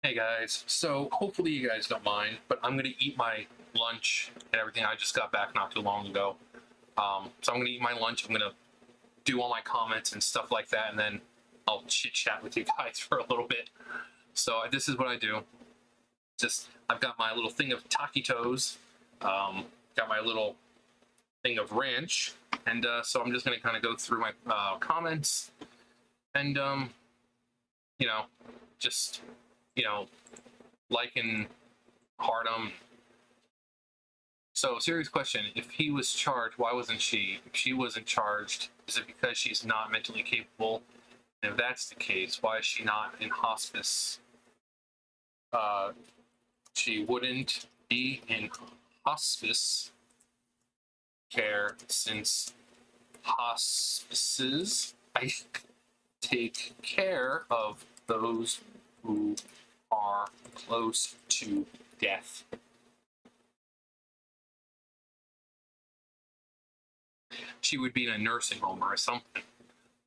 Hey guys, so hopefully you guys don't mind, but I'm gonna eat my lunch and everything. I just got back not too long ago. So I'm gonna eat my lunch. I'm gonna do all my comments and stuff like that, and then I'll chit chat with you guys for a little bit. So this is what I do. I've got my little thing of taquitos, got my little thing of ranch, and so I'm just gonna kind of go through my comments and you know, just you know, like and heart them. So, serious question. If he was charged, why wasn't she? If she wasn't charged, is it because she's not mentally capable? And if that's the case, why is she not in hospice? She wouldn't be in hospice care since hospices I take care of those who are close to death. She would be in a nursing home or something.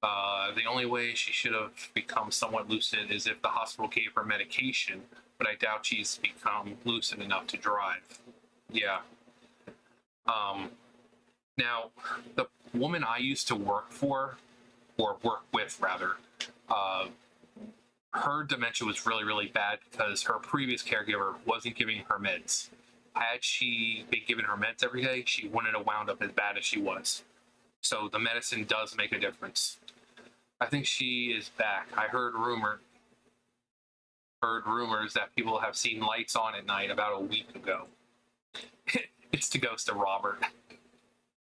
The only way she should have become somewhat lucid is if the hospital gave her medication, but I doubt she's become lucid enough to drive. Yeah. Now, the woman I used to work for, or work with rather, her dementia was really, really bad because her previous caregiver wasn't giving her meds. Had she been giving her meds every day, she wouldn't have wound up as bad as she was. So the medicine does make a difference. I think she is back. I heard rumors that people have seen lights on at night about a week ago. It's the ghost of Robert.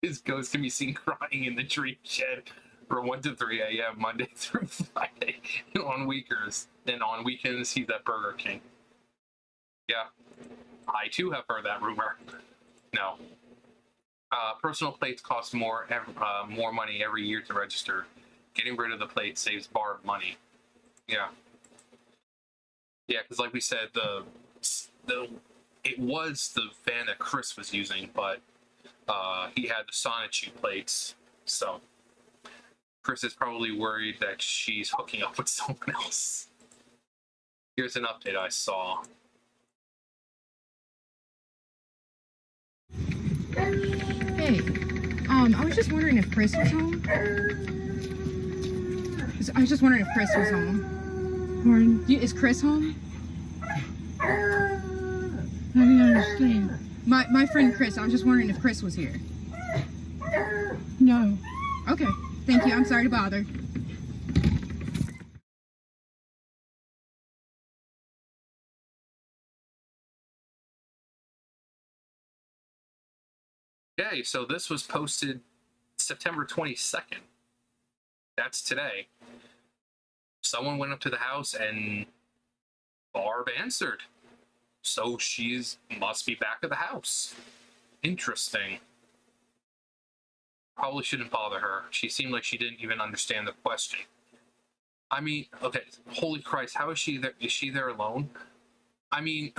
His ghost can be seen crying in the dream shed from 1 to 3 a.m. Monday through Friday. And on weekends, he's at Burger King. Yeah, I too have heard that rumor. No. Personal plates cost more money every year to register. Getting rid of the plate saves Barb money. Yeah. Yeah, because like we said, it was the van that Chris was using, but he had the Sonichu plates, so Chris is probably worried that she's hooking up with someone else. Here's an update I saw. Hey, I was just wondering if Chris was home. I was just wondering if Chris was home. Pardon? Is Chris home? I don't understand. My friend Chris, I was just wondering if Chris was here. No. Okay, thank you. I'm sorry to bother. Okay, so this was posted September 22nd. That's today. Someone went up to the house and Barb answered. So she's must be back at the house. Interesting. Probably shouldn't bother her. She seemed like she didn't even understand the question. I mean, okay, holy Christ, how is she there? Is she there alone? I mean,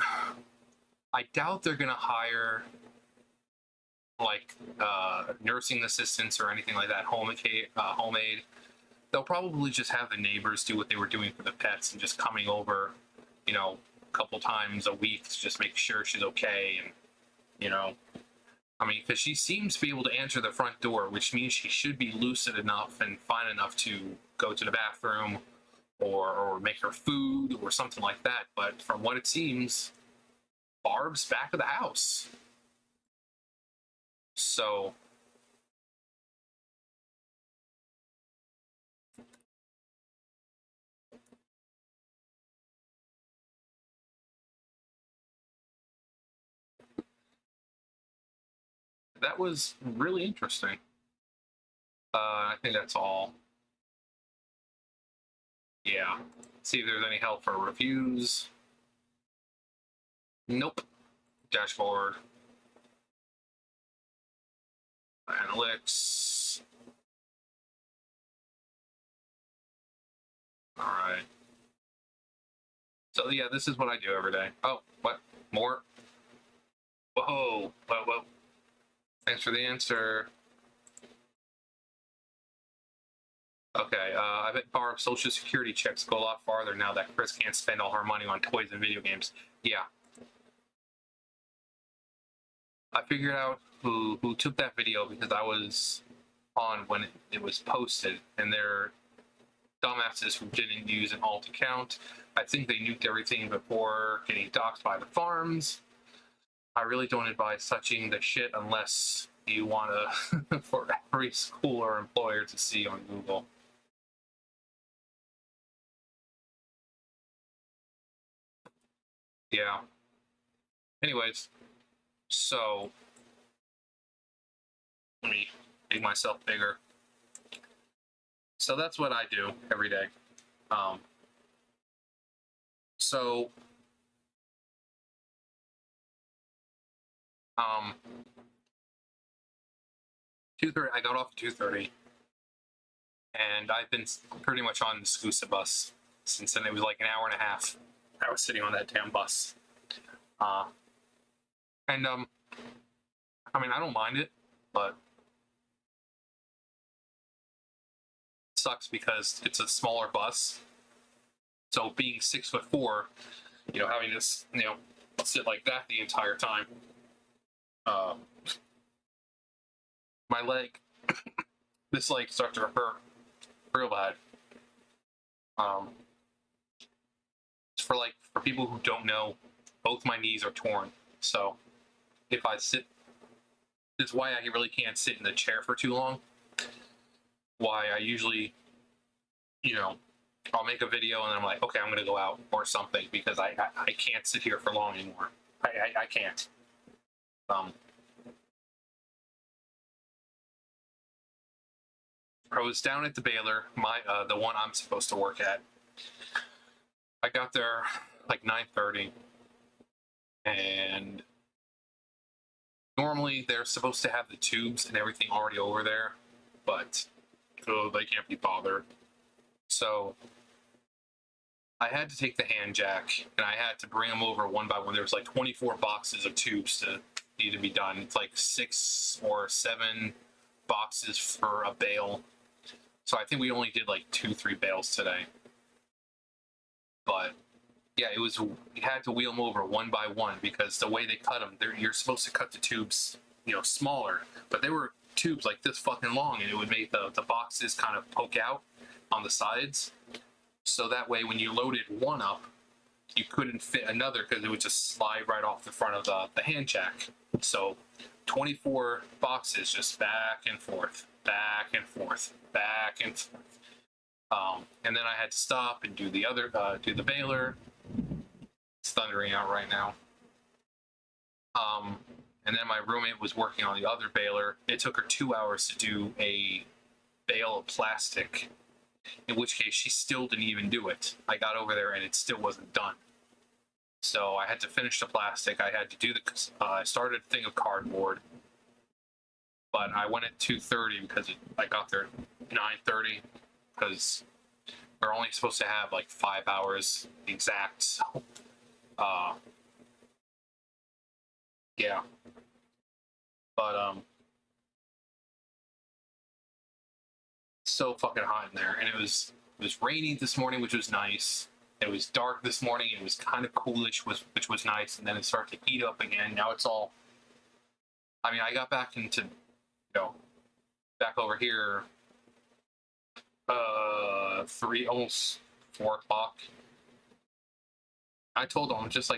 I doubt they're gonna hire like nursing assistants or anything like that, home aid. They'll probably just have the neighbors do what they were doing for the pets and just coming over, a couple times a week to just make sure she's okay. And I mean, because she seems to be able to answer the front door, which means she should be lucid enough and fine enough to go to the bathroom or make her food or something like that. But from what it seems, Barb's back at the house. So that was really interesting. I think that's all. Yeah. See if there's any help for reviews. Nope. Dashboard. Analytics. All right. So yeah, this is what I do every day. Oh, what? More? Whoa. Whoa. Thanks for the answer. Okay, I bet Barb's social security checks go a lot farther now that Chris can't spend all her money on toys and video games. Yeah. I figured out who took that video because I was on when it was posted, and they're dumbasses who didn't use an alt account. I think they nuked everything before getting doxxed by the farms. I really don't advise touching the shit unless you want to for every school or employer to see on Google. Yeah. Anyways, so let me make myself bigger. So that's what I do every day. So 2:30. I got off at 2:30, and I've been pretty much on the Scoosa bus since then. It was like an hour and a half. I was sitting on that damn bus. And I mean, I don't mind it, but it sucks because it's a smaller bus. So being 6'4", having this, sit like that the entire time. My leg, this leg starts to hurt real bad. For people who don't know, both my knees are torn. So if I sit, this is why I really can't sit in the chair for too long. Why I usually, I'll make a video and then I'm like, okay, I'm gonna go out or something because I can't sit here for long anymore. I can't. I was down at the Baylor, the one I'm supposed to work at. I got there like 9:30, and normally they're supposed to have the tubes and everything already over there, but they can't be bothered. So I had to take the hand jack and I had to bring them over one by one. There was like 24 boxes of tubes to need to be done. It's like 6 or 7 boxes for a bale. So I think we only did like 2-3 bales today. But yeah, you had to wheel them over one by one because the way they cut them, you're supposed to cut the tubes, smaller, but they were tubes like this fucking long, and it would make the boxes kind of poke out on the sides. So that way, when you loaded one up, you couldn't fit another because it would just slide right off the front of the hand jack. So 24 boxes just back and forth, back and forth, back and forth. And then I had to stop and do the baler. It's thundering out right now. And then my roommate was working on the other baler. It took her 2 hours to do a bale of plastic, in which case she still didn't even do it. I got over there and it still wasn't done. So I had to finish the plastic. I had to do I started a thing of cardboard, but I went at 2:30 because I got there at 9:30 because we're only supposed to have like 5 hours exact. So, yeah. But so fucking hot in there, and it was raining this morning, which was nice. It was dark this morning. It was kind of coolish, which was nice, and then it started to heat up again. Now it's all. I mean, I got back into, back over here. 3, almost 4 o'clock. I told them just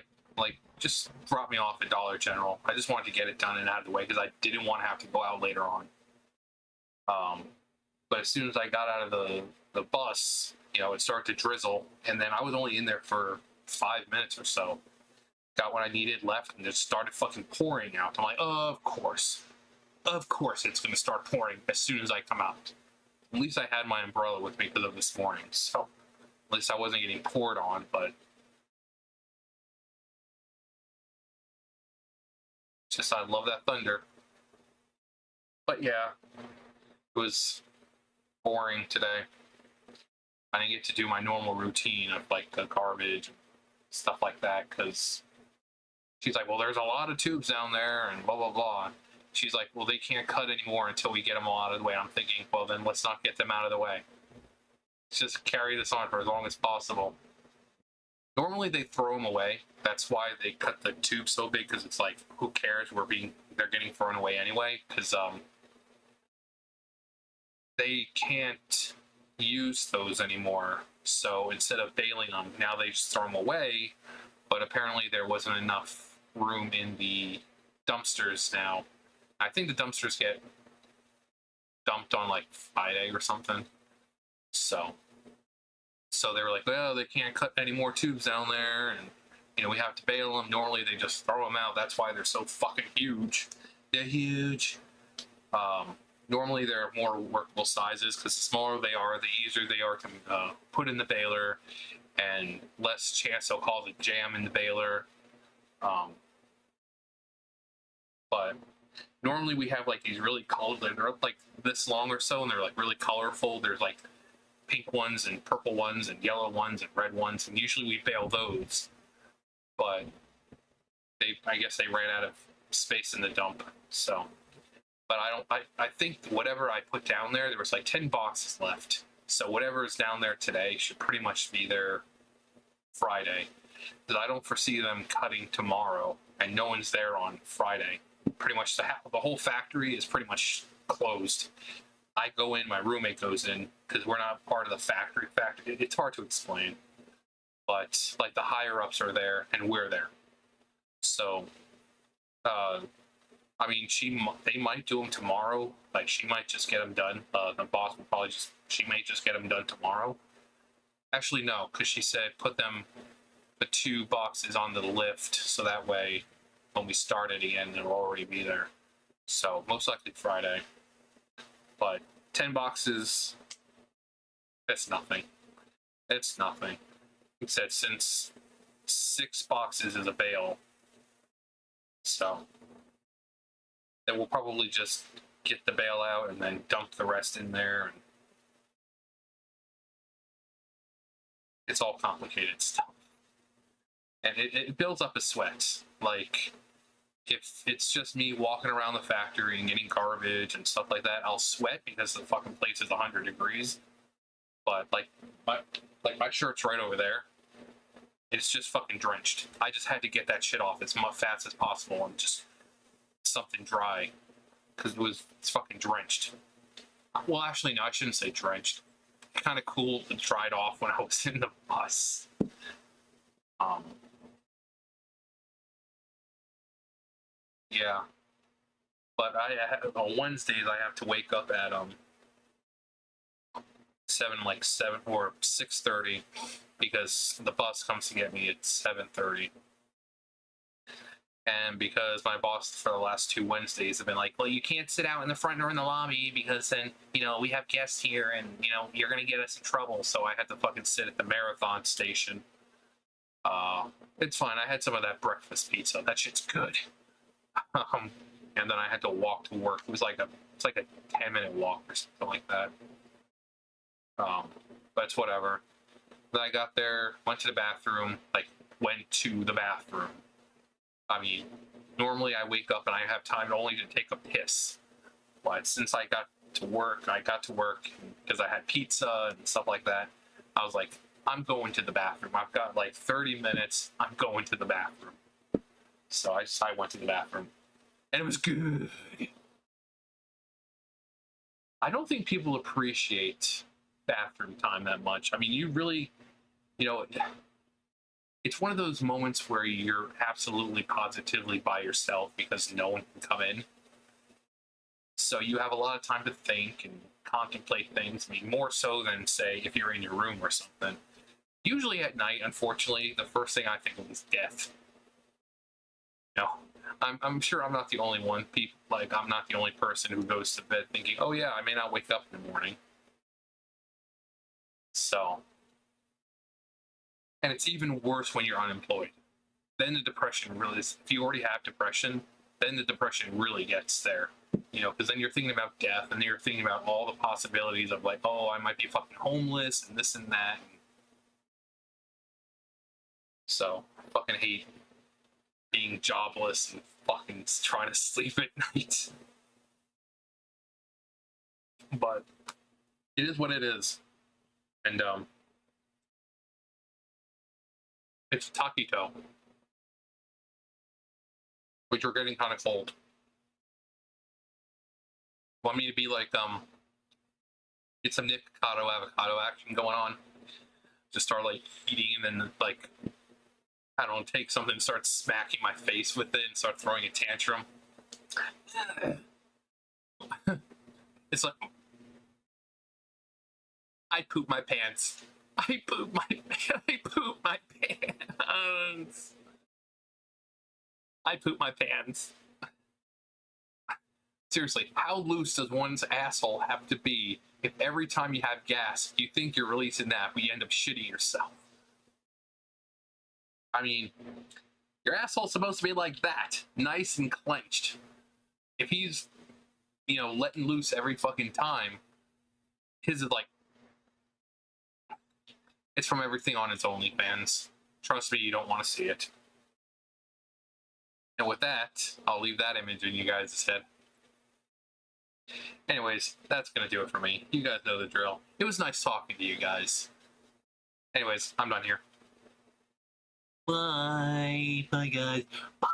just drop me off at Dollar General. I just wanted to get it done and out of the way because I didn't want to have to go out later on. But as soon as I got out of the bus, it started to drizzle, and then I was only in there for 5 minutes or so. Got what I needed, left, and just started fucking pouring out. I'm like, of course it's gonna start pouring as soon as I come out. At least I had my umbrella with me because of this morning, so at least I wasn't getting poured on, but just I love that thunder. But yeah, it was boring today. I didn't get to do my normal routine of like the garbage, stuff like that, because she's like, well, there's a lot of tubes down there and blah, blah, blah. She's like, well, they can't cut anymore until we get them all out of the way. I'm thinking, well, then let's not get them out of the way. just carry this on for as long as possible. Normally they throw them away. That's why they cut the tube so big, because it's like, who cares? They're getting thrown away anyway, because they can't use those anymore. So instead of bailing them, now they just throw them away. But apparently there wasn't enough room in the dumpsters now. I think the dumpsters get dumped on like Friday or something. So they were like, well, they can't cut any more tubes down there, and we have to bail them. Normally they just throw them out. That's why they're so fucking huge. They're huge. Normally they're more workable sizes, because the smaller they are, the easier they are to put in the baler, and less chance they'll cause a jam in the baler. But normally we have like these really colored, they're up like this long or so, and they're like really colorful. There's like pink ones and purple ones and yellow ones and red ones, and usually we bail those. But I guess they ran out of space in the dump. So, but I think whatever I put down there was like 10 boxes left. So whatever is down there today should pretty much be there Friday. Because I don't foresee them cutting tomorrow, and no one's there on Friday. Pretty much the whole factory is pretty much closed. I go in, my roommate goes in, because we're not part of the factory. It's hard to explain. But like the higher ups are there, and we're there. So, I mean, they might do them tomorrow. Like, she might just get them done. The boss will probably she may just get them done tomorrow. Actually, no, because she said put the 2 boxes on the lift, so that way when we start it again, it'll already be there. So most likely Friday. But 10 boxes, that's nothing. It's nothing. He said since 6 boxes is a bale, so then we'll probably just get the bale out and then dump the rest in there. And it's all complicated stuff, and it builds up a sweat. Like, if it's just me walking around the factory and getting garbage and stuff like that, I'll sweat because the fucking place is 100 degrees. But my shirt's right over there. It's just fucking drenched. I just had to get that shit off as fast as possible and just something dry, because it's fucking drenched. Well, actually, no, I shouldn't say drenched. Kind of cool and dried off when I was in the bus. Yeah, but on Wednesdays I have to wake up at 7 or 6:30, because the bus comes to get me at 7:30. And because my boss for the last 2 Wednesdays have been like, well, you can't sit out in the front or in the lobby, because then, we have guests here and, you're going to get us in trouble. So I had to fucking sit at the Marathon station. It's fine. I had some of that breakfast pizza. That shit's good. And then I had to walk to work. It's like a 10-minute walk or something like that. But it's whatever. Then I got there, went to the bathroom. I mean, normally I wake up and I have time only to take a piss. But since I got to work because I had pizza and stuff like that. I was like, I'm going to the bathroom. I've got like 30 minutes. I'm going to the bathroom. So I went to the bathroom. And it was good. I don't think people appreciate bathroom time that much. I mean, you really, it's one of those moments where you're absolutely positively by yourself because no one can come in. So you have a lot of time to think and contemplate things. I mean, more so than, say, if you're in your room or something. Usually at night, unfortunately, the first thing I think of is death. I'm sure I'm not the only one. I'm not the only person who goes to bed thinking, oh yeah, I may not wake up in the morning. So, and it's even worse when you're unemployed. Then the depression really is, if you already have depression, then the depression really gets there. Because then you're thinking about death, and then you're thinking about all the possibilities of like, oh, I might be fucking homeless, and this and that. So, I fucking hate being jobless and fucking trying to sleep at night. But it is what it is. And it's taquito, which are getting kind of cold. Want me to be like get some Nikocado avocado action going on? Just start like eating and then like I don't know, take something and start smacking my face with it and start throwing a tantrum. It's like I poop my pants. I poop my pants. I poop my pants. Seriously, how loose does one's asshole have to be if every time you have gas, you think you're releasing that, but you end up shitting yourself? I mean, your asshole's supposed to be like that, nice and clenched. If he's, letting loose every fucking time, his is like, it's from everything on its OnlyFans. Trust me, you don't want to see it. And with that, I'll leave that image in you guys' head. Anyways, that's going to do it for me. You guys know the drill. It was nice talking to you guys. Anyways, I'm done here. Bye. Bye, guys. Bye.